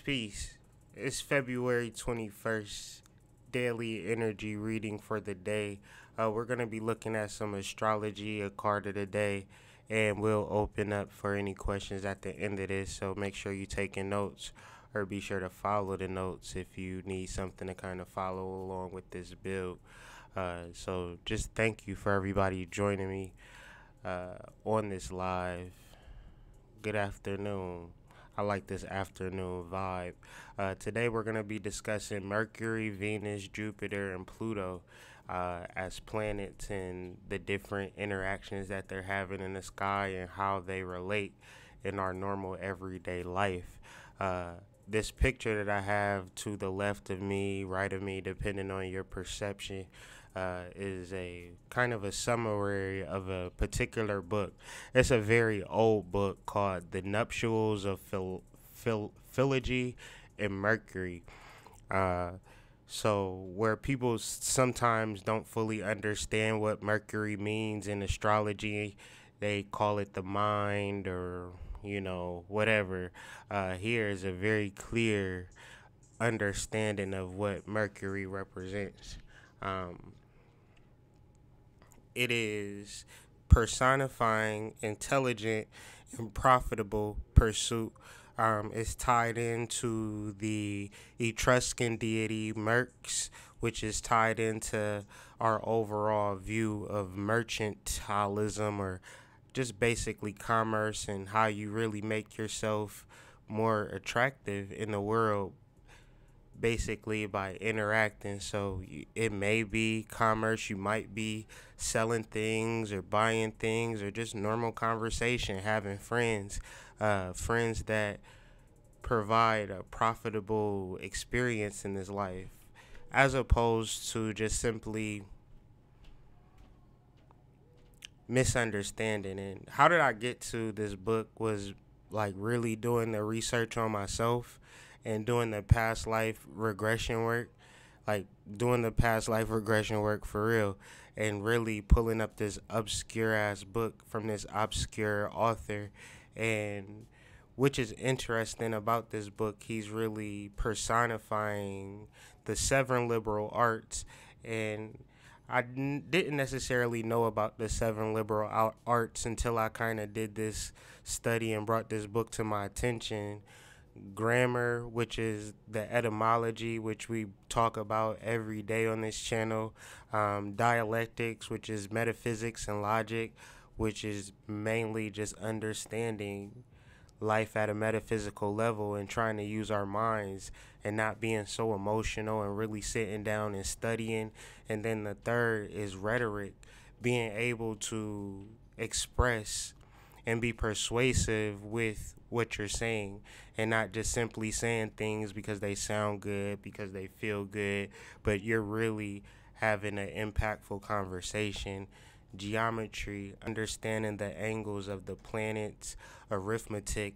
Peace. It's February 21st, daily energy reading for the day. We're going to be looking at some astrology, a card of the day, and we'll open up for any questions at the end of this. So make sure you're taking notes or be sure to follow the notes if you need something to kind of follow along with this build. So just thank you for everybody joining me on this live. Good afternoon. I like this afternoon vibe. Today we're going to be discussing Mercury, Venus, Jupiter, and Pluto as planets and the different interactions that they're having in the sky and how they relate in our normal everyday life. This picture that I have to the left of me, right of me, depending on your perception, is a kind of a summary of a particular book. It's a very old book called The Nuptials of Philology and Mercury. So where people sometimes don't fully understand what Mercury means in astrology, they call it the mind or, whatever. Here is a very clear understanding of what Mercury represents. It is personifying intelligent and profitable pursuit. It's tied into the Etruscan deity Merx, which is tied into our overall view of mercantilism, or just basically commerce and how you really make yourself more attractive in the world, basically by interacting. So it may be commerce, you might be selling things or buying things, or just normal conversation, having friends that provide a profitable experience in this life, as opposed to just simply misunderstanding. And how did I get to this book was like really doing the research on myself and doing the past life regression work, for real, and really pulling up this obscure ass book from this obscure author. And which is interesting about this book, he's really personifying the seven liberal arts. And I didn't necessarily know about the seven liberal arts until I kind of did this study and brought this book to my attention. Grammar, which is the etymology, which we talk about every day on this channel. Dialectics, which is metaphysics and logic, which is mainly just understanding life at a metaphysical level and trying to use our minds and not being so emotional and really sitting down and studying. And then the third is rhetoric, being able to express and be persuasive with what you're saying and not just simply saying things because they sound good, because they feel good, but you're really having an impactful conversation. Geometry, understanding the angles of the planets. Arithmetic,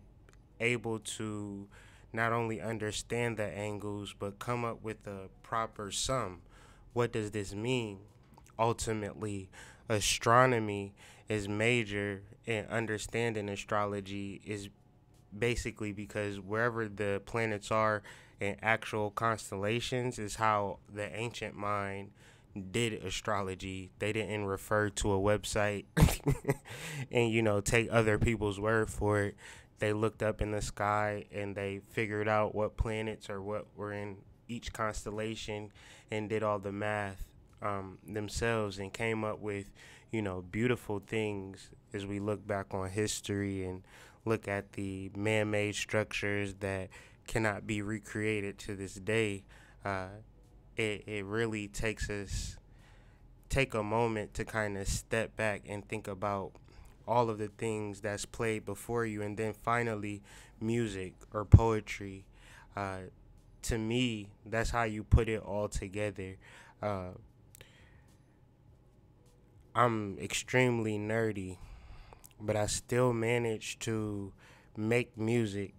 able to not only understand the angles but come up with a proper sum. What does this mean? Ultimately, astronomy is major, and understanding astrology is basically because wherever the planets are in actual constellations is how the ancient mind did astrology. They didn't refer to a website and take other people's word for it. They looked up in the sky and they figured out what planets or what were in each constellation and did all the math themselves and came up with beautiful things. As we look back on history and look at the man-made structures that cannot be recreated to this day, it really take a moment to kind of step back and think about all of the things that's played before you. And then finally, music or poetry. To me, that's how you put it all together. I'm extremely nerdy, but I still managed to make music.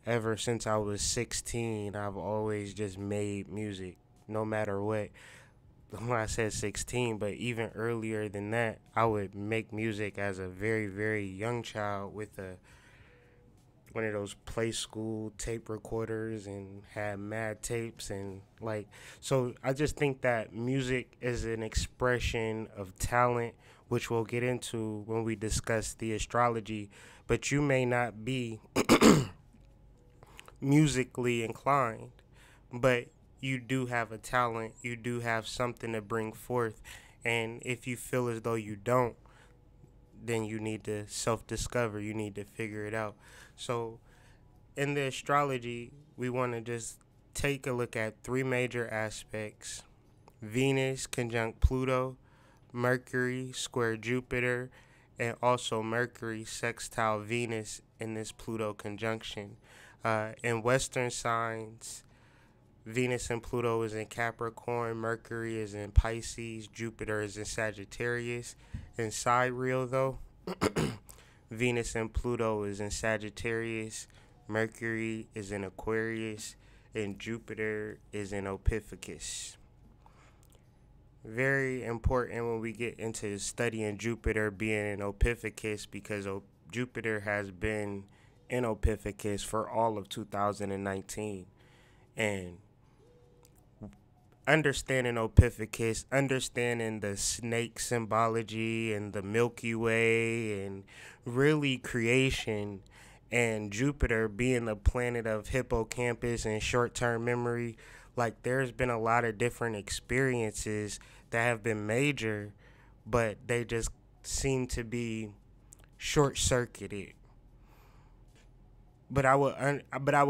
Ever since I was 16, I've always just made music, no matter what. When I said 16, but even earlier than that, I would make music as a very, very young child with a one of those play school tape recorders and had mad tapes and like, so I just think that music is an expression of talent, which we'll get into when we discuss the astrology. But you may not be musically inclined, but you do have a talent, you do have something to bring forth. And if you feel as though you don't, then you need to self discover, you need to figure it out. So, in the astrology, we want to just take a look at three major aspects: Venus conjunct Pluto, Mercury square Jupiter, and also Mercury sextile Venus in this Pluto conjunction. In Western signs, Venus and Pluto is in Capricorn, Mercury is in Pisces, Jupiter is in Sagittarius. In sidereal, though, Venus and Pluto is in Sagittarius, Mercury is in Aquarius, and Jupiter is in Ophiuchus. Very important when we get into studying Jupiter being in Ophiuchus, because Jupiter has been in Ophiuchus for all of 2019. And understanding Ophiuchus, understanding the snake symbology and the Milky Way and really creation, and Jupiter being the planet of hippocampus and short-term memory, like there's been a lot of different experiences that have been major, but they just seem to be short-circuited. But I would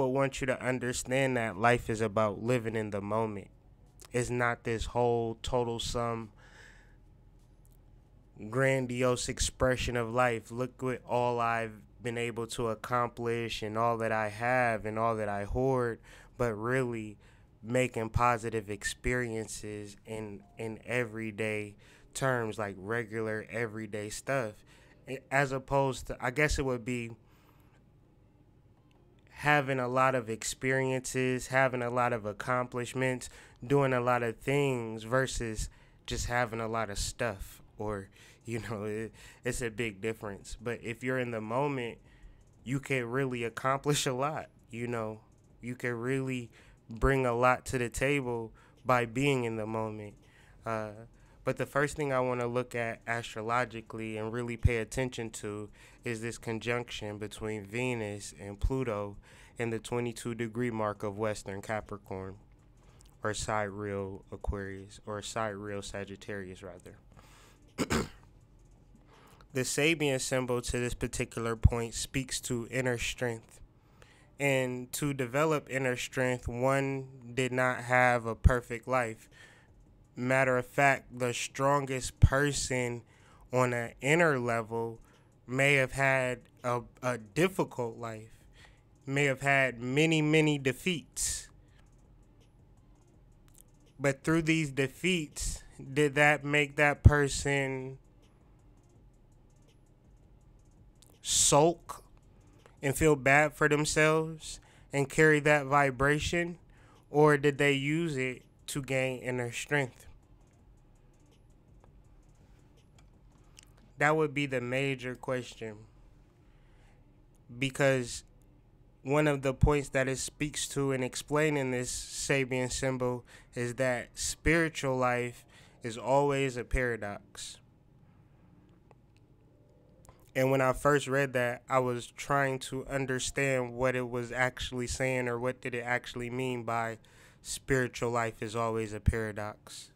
want you to understand that life is about living in the moment. It's not this whole total sum grandiose expression of life. Look what all I've been able to accomplish and all that I have and all that I hoard, but really making positive experiences in everyday terms, like regular everyday stuff, as opposed to, I guess it would be having a lot of experiences, having a lot of accomplishments, doing a lot of things versus just having a lot of stuff. Or, it's a big difference. But if you're in the moment, you can really accomplish a lot. You can really bring a lot to the table by being in the moment. But the first thing I want to look at astrologically and really pay attention to is this conjunction between Venus and Pluto in the 22-degree mark of Western Capricorn, or sidereal Aquarius, or sidereal Sagittarius, rather. The Sabian symbol to this particular point speaks to inner strength. And to develop inner strength, one did not have a perfect life. Matter of fact, the strongest person on an inner level may have had a difficult life, may have had many, many defeats. But through these defeats, did that make that person sulk and feel bad for themselves and carry that vibration? Or did they use it to gain inner strength? That would be the major question. Because one of the points that it speaks to in explaining this Sabian symbol is that spiritual life is always a paradox. And when I first read that, I was trying to understand what it was actually saying, or what did it actually mean by spiritual life is always a paradox.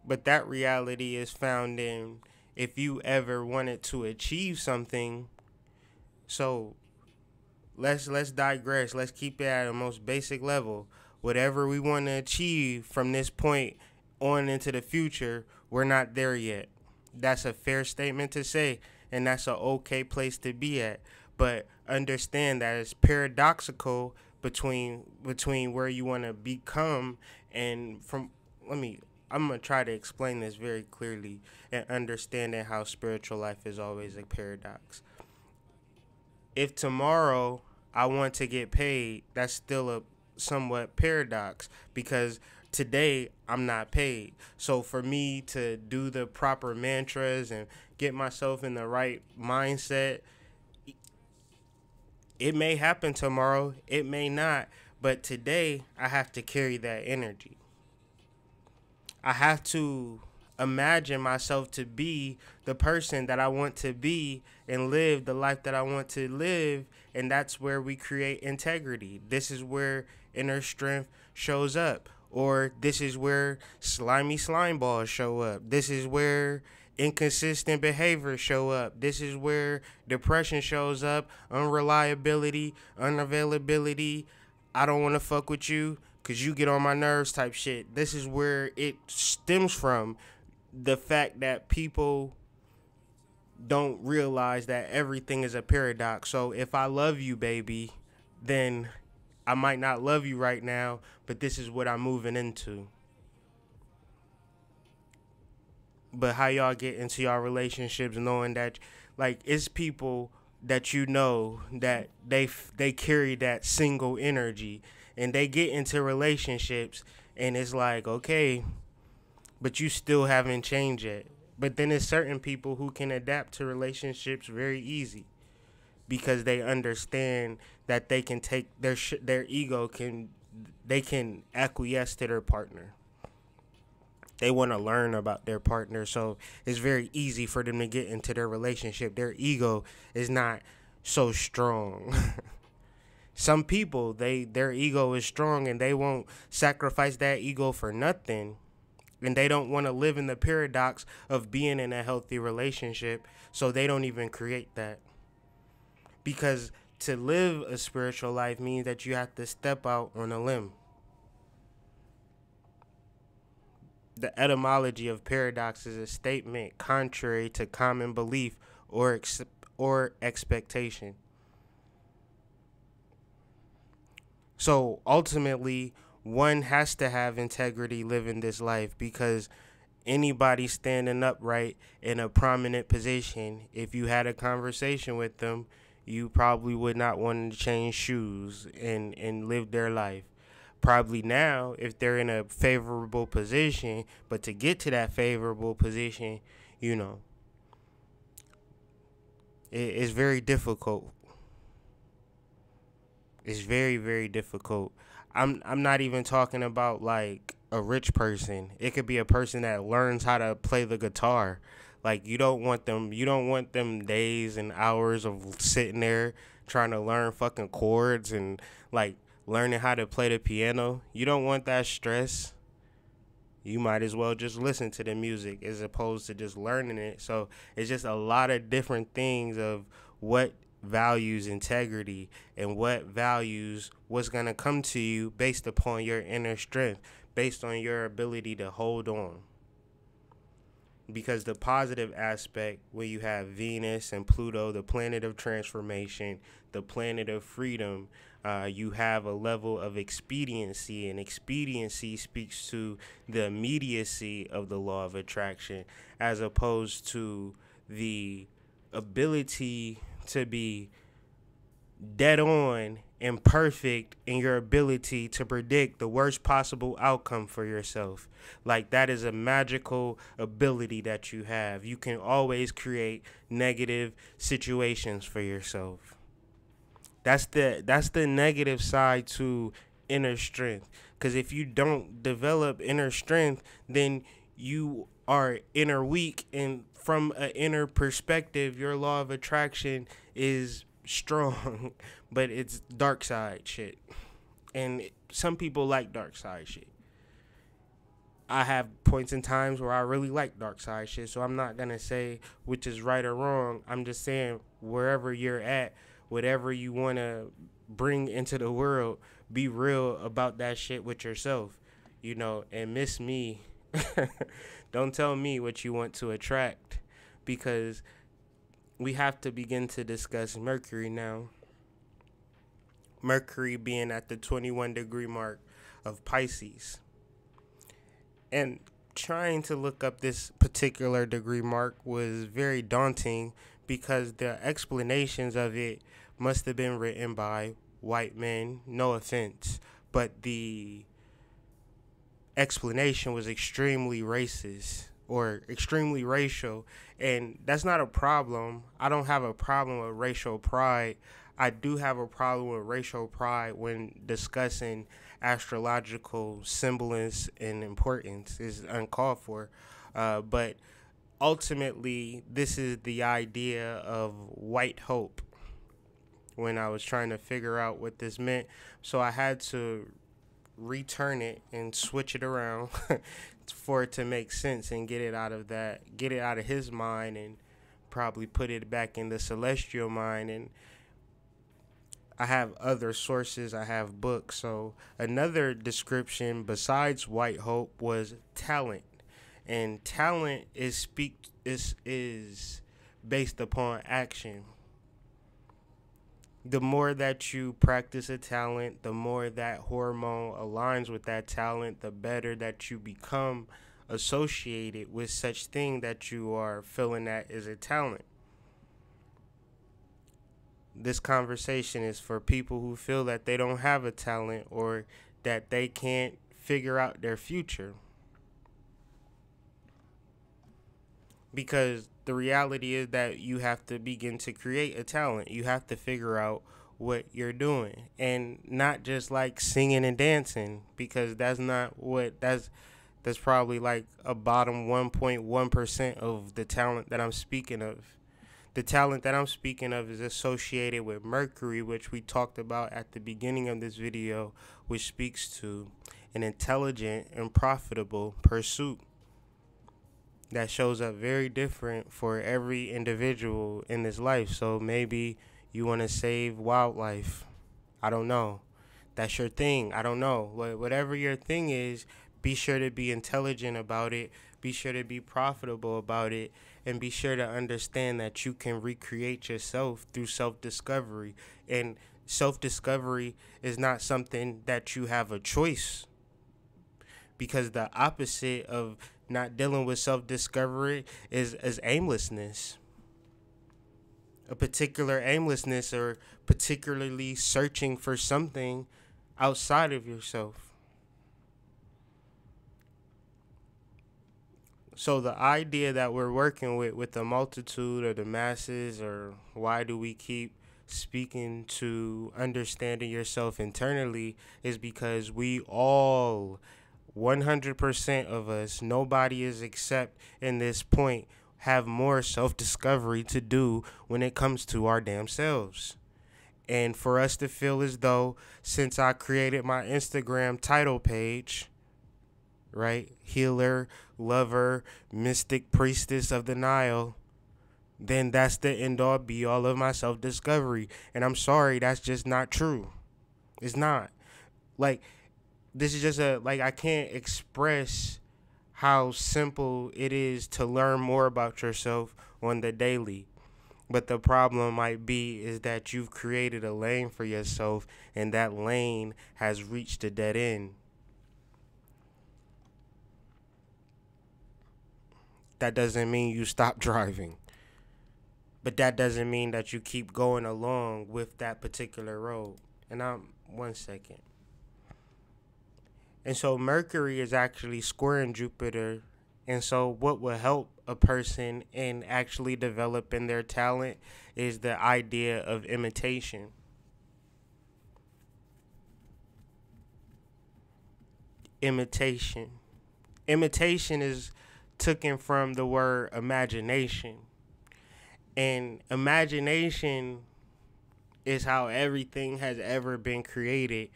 But that reality is found in, if you ever wanted to achieve something. So let's digress. Let's keep it at a most basic level. Whatever we want to achieve from this point on into the future, we're not there yet. That's a fair statement to say, and that's an okay place to be at. But understand that it's paradoxical between where you want to become and from. I'm going to try to explain this very clearly, and understanding how spiritual life is always a paradox. If tomorrow I want to get paid, that's still a somewhat paradox, because Today, I'm not paid. So for me to do the proper mantras and get myself in the right mindset, it may happen tomorrow, it may not, but today I have to carry that energy. I have to imagine myself to be the person that I want to be and live the life that I want to live. And that's where we create integrity. This is where inner strength shows up. Or this is where slimy slime balls show up. This is where inconsistent behavior show up. This is where depression shows up, unreliability, unavailability, I don't want to fuck with you because you get on my nerves type shit. This is where it stems from, the fact that people don't realize that everything is a paradox. So if I love you, baby, then I might not love you right now, but this is what I'm moving into. But how y'all get into y'all relationships knowing that, like, it's people that you know that they carry that single energy, and they get into relationships and it's like, okay, but you still haven't changed yet. But then there's certain people who can adapt to relationships very easy because they understand that they can take their ego can, they can acquiesce to their partner. They want to learn about their partner, so it's very easy for them to get into their relationship. Their ego is not so strong. Some people, their ego is strong and they won't sacrifice that ego for nothing. And they don't want to live in the paradox of being in a healthy relationship, so they don't even create that. Because to live a spiritual life means that you have to step out on a limb. The etymology of paradox is a statement contrary to common belief or expectation. So ultimately, one has to have integrity living this life, because anybody standing upright in a prominent position, if you had a conversation with them, you probably would not want to change shoes and live their life. Probably now, if they're in a favorable position, but to get to that favorable position, you know, it's very difficult. It's very, very difficult. I'm not even talking about like a rich person. It could be a person that learns how to play the guitar. Like you don't want them days and hours of sitting there trying to learn fucking chords and like learning how to play the piano. You don't want that stress. You might as well just listen to the music as opposed to just learning it. So it's just a lot of different things of what values integrity and what values what's going to come to you based upon your inner strength, based on your ability to hold on. Because the positive aspect, when you have Venus and Pluto, the planet of transformation, the planet of freedom, you have a level of expediency, and expediency speaks to the immediacy of the law of attraction, as opposed to the ability to be dead on and perfect in your ability to predict the worst possible outcome for yourself. Like, that is a magical ability that you have. You can always create negative situations for yourself. That's the negative side to inner strength. Because if you don't develop inner strength, then you are inner weak, and from an inner perspective, your law of attraction is strong, but it's dark side shit. And some people like dark side shit. I have points in times where I really like dark side shit, so I'm not gonna say which is right or wrong. I'm just saying wherever you're at, whatever you wanna bring into the world, be real about that shit with yourself, and miss me. Don't tell me what you want to attract, because we have to begin to discuss Mercury now. Mercury being at the 21 degree mark of Pisces. And trying to look up this particular degree mark was very daunting, because the explanations of it must have been written by white men, no offense, but the explanation was extremely racist or extremely racial, and that's not a problem. I don't have a problem with racial pride. I do have a problem with racial pride when discussing astrological semblance and importance is uncalled for. But ultimately, this is the idea of white hope when I was trying to figure out what this meant. So I had to return it and switch it around for it to make sense and get it out of his mind and probably put it back in the celestial mind. And I have other sources, I have books. So another description besides white hope was talent. And talent is based upon action. The more that you practice a talent, the more that hormone aligns with that talent, the better that you become associated with such thing that you are feeling that is a talent. This conversation is for people who feel that they don't have a talent or that they can't figure out their future. Because the reality is that you have to begin to create a talent. You have to figure out what you're doing, and not just like singing and dancing, because that's probably like a bottom 1.1% of the talent that I'm speaking of. The talent that I'm speaking of is associated with Mercury, which we talked about at the beginning of this video, which speaks to an intelligent and profitable pursuit that shows up very different for every individual in this life. So maybe you want to save wildlife. I don't know. That's your thing. I don't know. Whatever your thing is, be sure to be intelligent about it. Be sure to be profitable about it. And be sure to understand that you can recreate yourself through self-discovery. And self-discovery is not something that you have a choice. Because the opposite of not dealing with self-discovery is aimlessness. A particular aimlessness, or particularly searching for something outside of yourself. So the idea that we're working with the multitude or the masses, or why do we keep speaking to understanding yourself internally, is because we all 100% of us, nobody is except in this point, have more self-discovery to do when it comes to our damn selves. And for us to feel as though, since I created my Instagram title page, right, healer, lover, mystic, priestess of the Nile, then that's the end all be all of my self-discovery. And I'm sorry, that's just not true. It's not. Like, this is just I can't express how simple it is to learn more about yourself on the daily. But the problem might be is that you've created a lane for yourself, and that lane has reached a dead end. That doesn't mean you stop driving. But that doesn't mean that you keep going along with that particular road. And one second. And so Mercury is actually squaring Jupiter. And so what will help a person in actually developing their talent is the idea of imitation. Imitation. Imitation is taken from the word imagination. And imagination is how everything has ever been created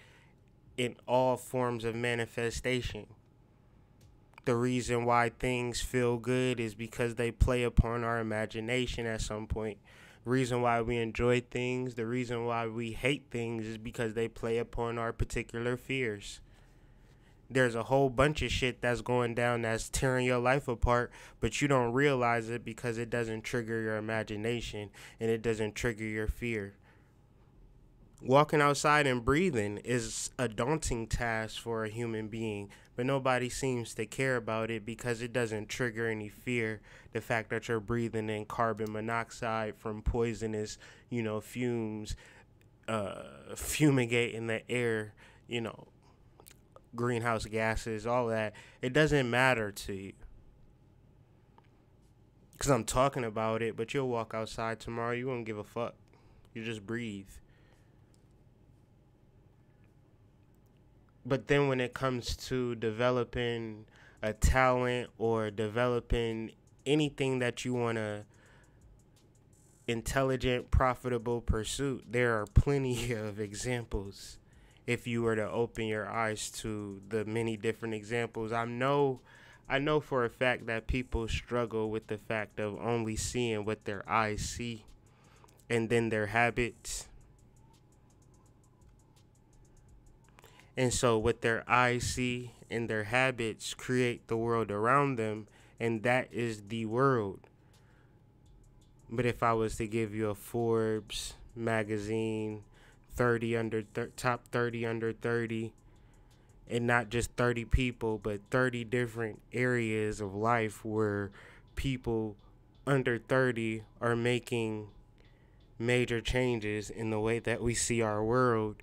in all forms of manifestation. The reason why things feel good is because they play upon our imagination at some point. The reason why we enjoy things, the reason why we hate things is because they play upon our particular fears. There's a whole bunch of shit that's going down that's tearing your life apart, but you don't realize it because it doesn't trigger your imagination and it doesn't trigger your fear. Walking outside and breathing is a daunting task for a human being, but nobody seems to care about it because it doesn't trigger any fear. The fact that you're breathing in carbon monoxide from poisonous, fumes, fumigating the air, greenhouse gases, all that. It doesn't matter to you. Because I'm talking about it, but you'll walk outside tomorrow, you won't give a fuck. You just breathe. But then when it comes to developing a talent or developing anything that you want to intelligent, profitable pursuit, there are plenty of examples. If you were to open your eyes to the many different examples, I know for a fact that people struggle with the fact of only seeing what their eyes see, and then their habits. And so what their eyes see and their habits create the world around them, and that is the world. But if I was to give you a Forbes magazine, 30 under top 30 under 30, and not just 30 people, but 30 different areas of life where people under 30 are making major changes in the way that we see our world,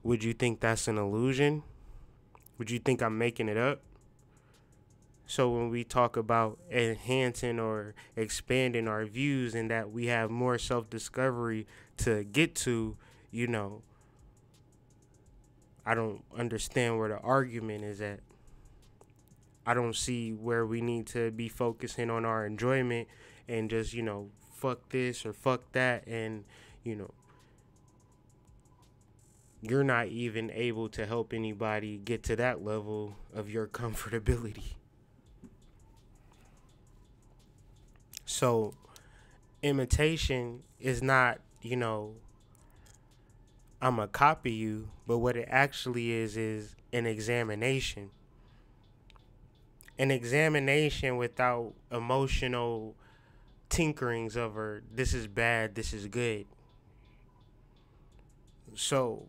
would you think that's an illusion? Would you think I'm making it up? So when we talk about enhancing or expanding our views and that we have more self-discovery to get to, I don't understand where the argument is at. I don't see where we need to be focusing on our enjoyment and just, fuck this or fuck that. And, you're not even able to help anybody get to that level of your comfortability. So imitation is not, I'm a copy you, but what it actually is an examination. An examination without emotional tinkerings of her, this is bad, this is good. So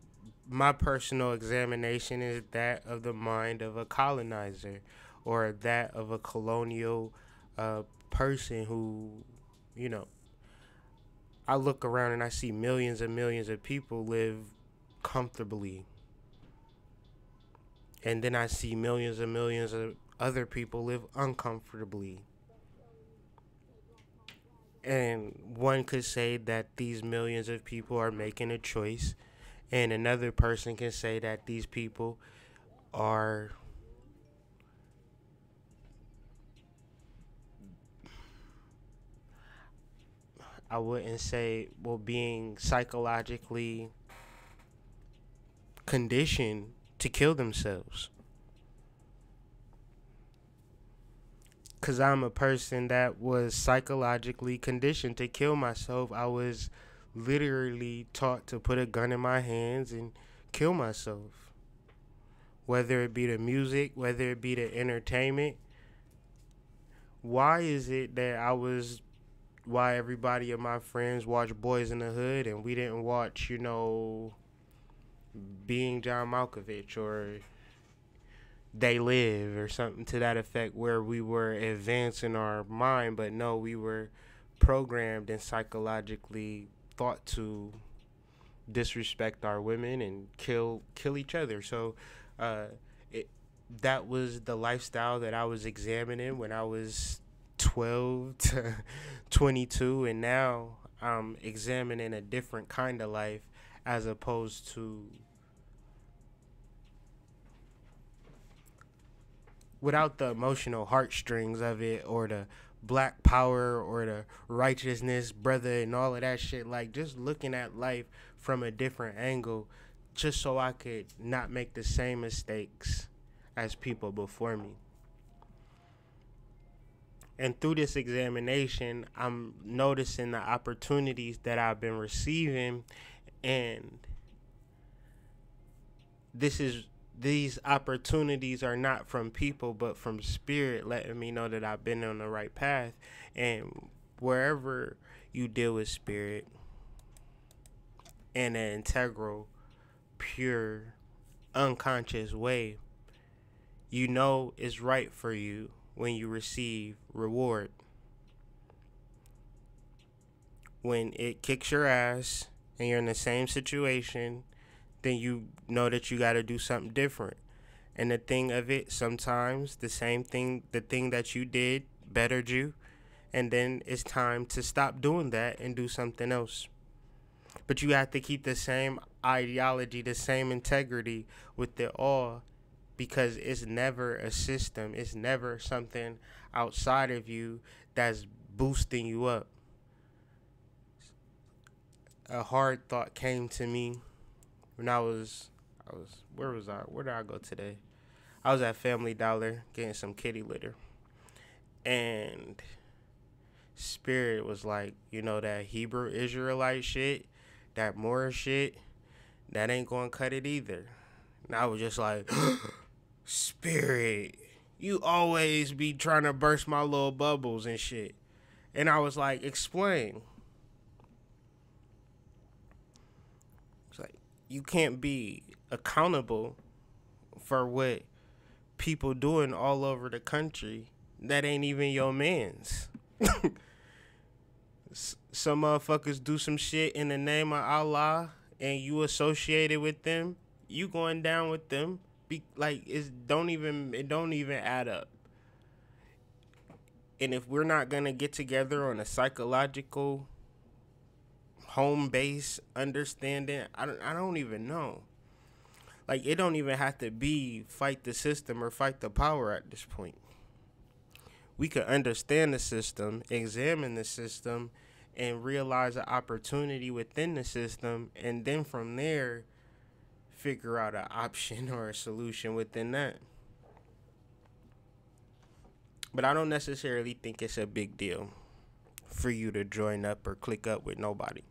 my personal examination is that of the mind of a colonizer or that of a colonial person who, I look around and I see millions and millions of people live comfortably. And then I see millions and millions of other people live uncomfortably. And one could say that these millions of people are making a choice, and another person can say that these people are I wouldn't say, being psychologically conditioned to kill themselves. Because I'm a person that was psychologically conditioned to kill myself. I was literally taught to put a gun in my hands and kill myself. Whether it be the music, whether it be the entertainment. Why is it that why everybody of my friends watch Boys in the Hood and we didn't watch, Being John Malkovich or They Live or something to that effect, where we were advancing our mind, but no, we were programmed and psychologically thought to disrespect our women and kill each other. So that was the lifestyle that I was examining when I was 12 to 22, and now I'm examining a different kind of life as opposed to without the emotional heartstrings of it or the black power or the righteousness, brother, and all of that shit. Like, just looking at life from a different angle just so I could not make the same mistakes as people before me. And through this examination, I'm noticing the opportunities that I've been receiving, and these opportunities are not from people, but from spirit letting me know that I've been on the right path. And wherever you deal with spirit in an integral, pure, unconscious way, it's right for you when you receive reward. When it kicks your ass and you're in the same situation then you know that you got to do something different. And the thing of it, sometimes the same thing, the thing that you did bettered you, and then it's time to stop doing that and do something else. But you have to keep the same ideology, the same integrity with it all, because it's never a system, it's never something outside of you that's boosting you up. A hard thought came to me when where was I? Where did I go today? I was at Family Dollar getting some kitty litter, and Spirit was like, that Hebrew Israelite shit, that Moorish shit, that ain't gonna cut it either. And I was just like, Spirit, you always be trying to burst my little bubbles and shit. And I was like, explain. It's like, you can't be accountable for what people doing all over the country that ain't even your mans. Some motherfuckers do some shit in the name of Allah and you associated with them, you going down with them. It don't even add up. And if we're not gonna get together on a psychological home base understanding, I don't even know. Like, it don't even have to be fight the system or fight the power at this point. We could understand the system, examine the system, and realize the opportunity within the system, and then from there, figure out an option or a solution within that. But I don't necessarily think it's a big deal for you to join up or click up with nobody.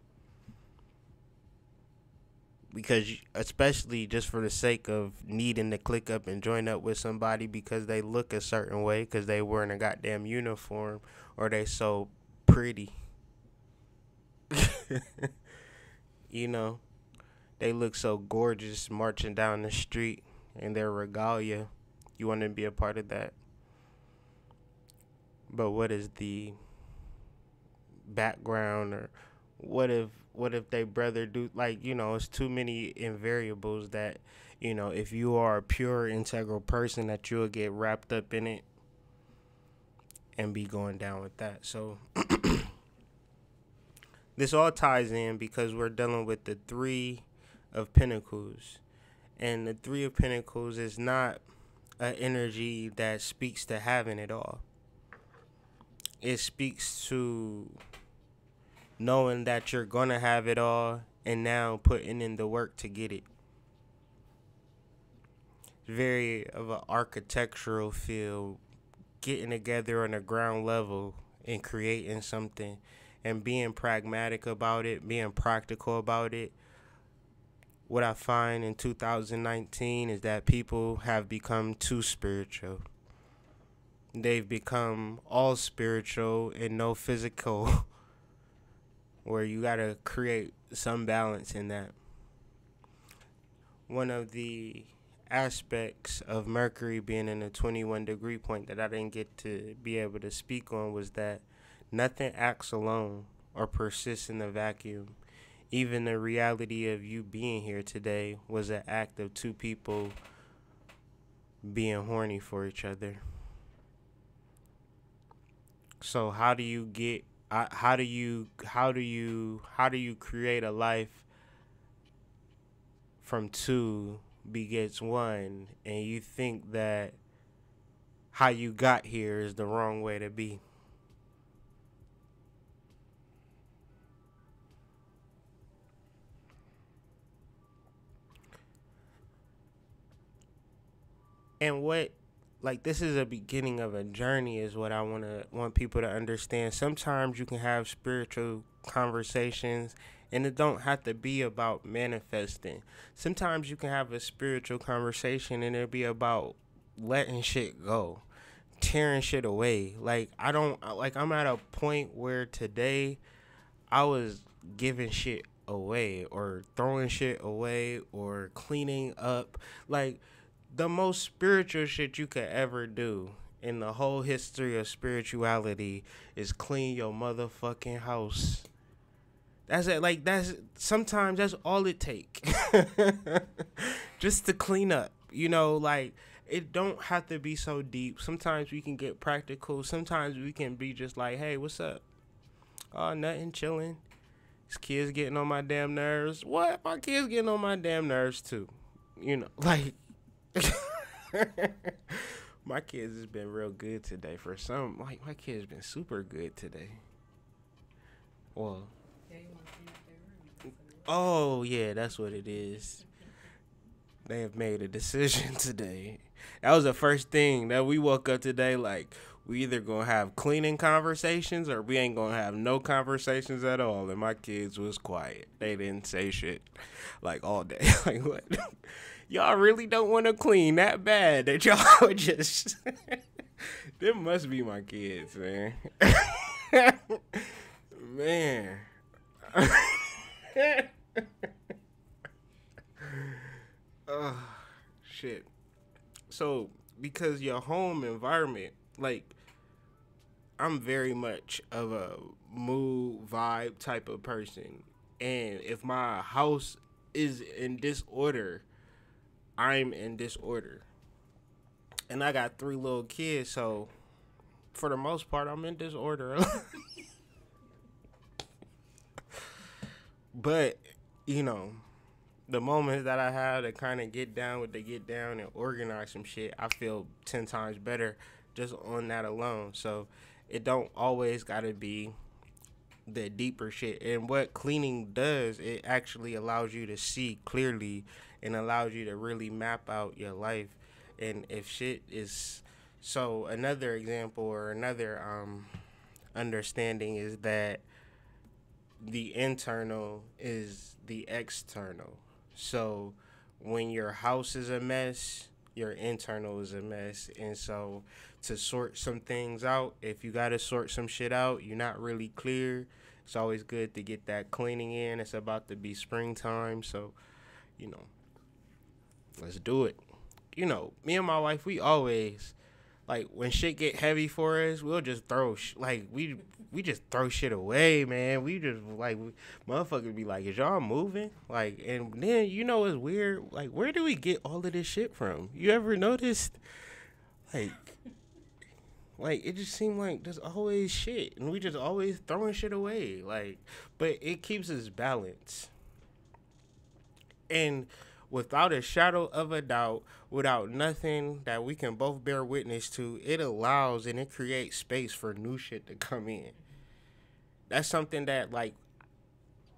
Because, especially just for the sake of needing to click up and join up with somebody because they look a certain way, because they wearing a goddamn uniform, or they so pretty. They look so gorgeous marching down the street in their regalia. You want to be a part of that. But what is the background, or what if they brother do, it's too many invariables that, if you are a pure integral person, that you'll get wrapped up in it and be going down with that. So this all ties in because we're dealing with the Three of Pentacles, and the Three of Pentacles is not an energy that speaks to having it all. It speaks to knowing that you're going to have it all and now putting in the work to get it. Very of an architectural feel, getting together on the ground level and creating something and being pragmatic about it, being practical about it. What I find in 2019 is that people have become too spiritual. They've become all spiritual and no physical, where you got to create some balance in that. One of the aspects of Mercury being in a 21 degree point that I didn't get to be able to speak on was that nothing acts alone or persists in a vacuum. Even the reality of you being here today was an act of two people being horny for each other. So how do you create a life from two begets one, and you think that how you got here is the wrong way to be? And this is a beginning of a journey is what I want people to understand. Sometimes you can have spiritual conversations and it don't have to be about manifesting. Sometimes you can have a spiritual conversation and it'll be about letting shit go, tearing shit away. I'm at a point where today I was giving shit away or throwing shit away or cleaning up. The most spiritual shit you could ever do in the whole history of spirituality is clean your motherfucking house. That's it. Like that's sometimes that's all it take, just to clean up. You know, like it don't have to be so deep. Sometimes we can get practical. Sometimes we can be just like, hey, what's up? Oh, nothing, chilling. These kids getting on my damn nerves. What? My kids getting on my damn nerves too. You know, like my kids has been real good today. For some, like my kids been super good today. Well, oh yeah, that's what it is. They have made a decision today. That was the first thing that we woke up today. Like we either gonna have cleaning conversations or we ain't gonna have no conversations at all. And my kids was quiet. They didn't say shit like all day. Like what? Y'all really don't want to clean that bad that y'all would just. Them must be my kids, man. Man. Oh, shit. So, because your home environment, like, I'm very much of a mood vibe type of person. And if my house is in disorder, I'm in disorder. And I got 3 little kids, so for the most part, I'm in disorder. But, you know, the moments that I have to kind of get down with the get down and organize some shit, I feel 10 times better just on that alone. So it don't always got to be the deeper shit. And what cleaning does, it actually allows you to see clearly and allows you to really map out your life. And if shit is so, another example or another understanding is that the internal is the external. So when your house is a mess, your internal is a mess. And so to sort some things out, if you got to sort some shit out, you're not really clear, it's always good to get that cleaning in. It's about to be springtime, so, you know, let's do it. You know, me and my wife, we always, like, when shit get heavy for us, we'll just throw, we just throw shit away, man. We just, like, motherfuckers be like, is y'all moving? Like, and then, you know, it's weird. Like, where do we get all of this shit from? You ever noticed? Like, it just seemed like there's always shit, and we just always throwing shit away. Like, but it keeps us balanced. And without a shadow of a doubt, without nothing that we can both bear witness to, it allows and it creates space for new shit to come in. That's something that like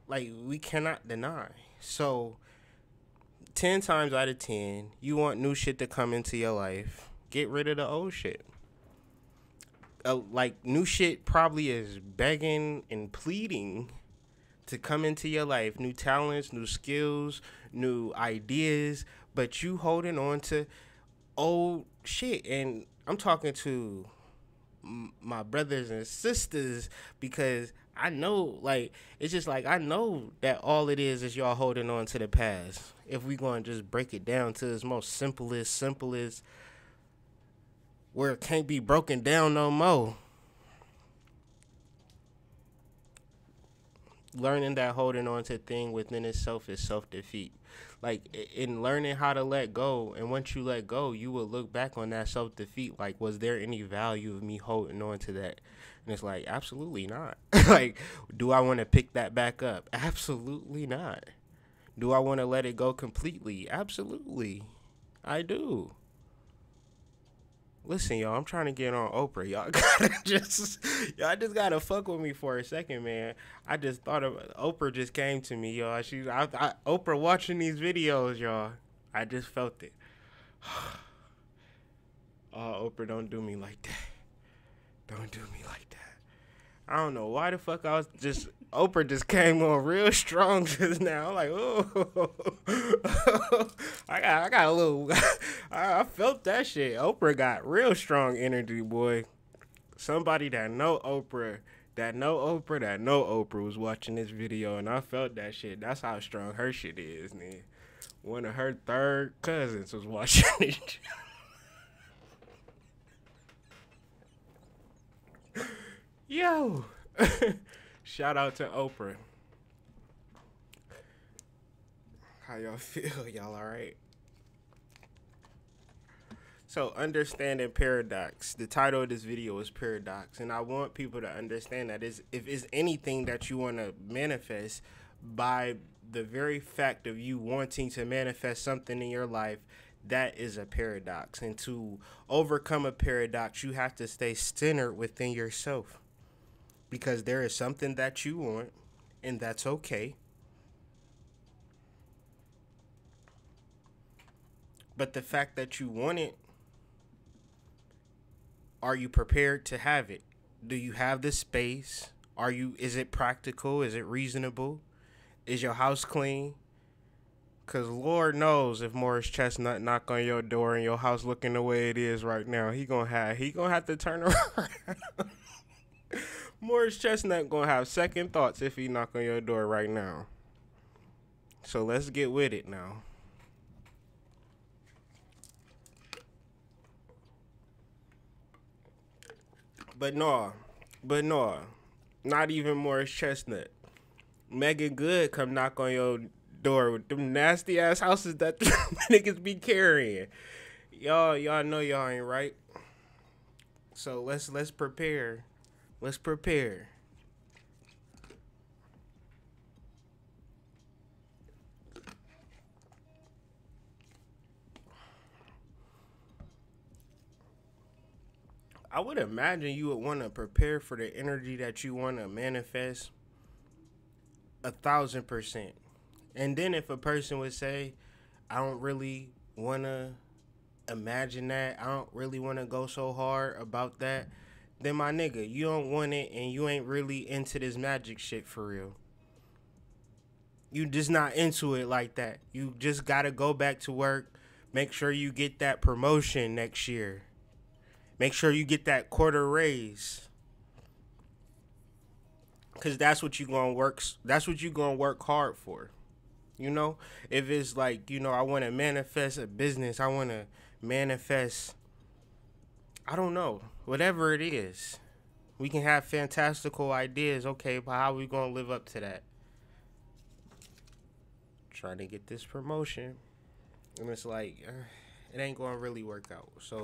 we cannot deny. So 10 times out of 10, you want new shit to come into your life. Get rid of the old shit. Like new shit probably is begging and pleading to come into your life, new talents, new skills, new ideas, but you holding on to old shit. And I'm talking to my brothers and sisters because I know, like, it's just like I know that all it is y'all holding on to the past. If we going to just break it down to its most simplest, where it can't be broken down no more. Learning that holding on to thing within itself is self-defeat. Like, in learning how to let go, and once you let go, you will look back on that self-defeat like, was there any value of me holding on to that? And it's like, absolutely not. Like, do I want to pick that back up? Absolutely not. Do I want to let it go completely? Absolutely. I do. Listen, y'all, I'm trying to get on Oprah. Y'all just gotta fuck with me for a second, man. I just thought of Oprah just came to me, y'all. Oprah watching these videos, y'all. I just felt it. Oh, Oprah, don't do me like that. Don't do me like that. I don't know why the fuck Oprah just came on real strong just now. I'm like, oh, I got a little, I felt that shit. Oprah got real strong energy, boy. Somebody that know Oprah was watching this video, and I felt that shit. That's how strong her shit is, man. One of her third cousins was watching it. Yo, shout out to Oprah. How y'all feel? Y'all all right? So, understanding paradox. The title of this video is Paradox, and I want people to understand that if it's anything that you want to manifest, by the very fact of you wanting to manifest something in your life, that is a paradox. And to overcome a paradox, you have to stay centered within yourself, because there is something that you want, and that's okay. But the fact that you want it, are you prepared to have it? Do you have the space? Is it practical? Is it reasonable? Is your house clean? Cause Lord knows if Morris Chestnut knock on your door and your house looking the way it is right now, he gonna have to turn around. Morris Chestnut gonna have second thoughts if he knock on your door right now. So let's get with it now. But no, not even Morris Chestnut. Megan Good come knock on your door with them nasty ass houses that niggas be carrying. Y'all know y'all ain't right. So let's prepare. Let's prepare. I would imagine you would want to prepare for the energy that you want to manifest 1,000%. And then if a person would say, I don't really want to imagine that, I don't really want to go so hard about that, then my nigga, you don't want it and you ain't really into this magic shit for real. You just not into it like that. You just got to go back to work, make sure you get that promotion next year. Make sure you get that quarter raise. Cause that's what you gonna work. That's what you gonna work hard for. You know, if it's like, I want to manifest a business. I want to manifest. I don't know, whatever it is. We can have fantastical ideas. Okay, but how we gonna live up to that? Trying to get this promotion, and it's like, it ain't gonna really work out. So.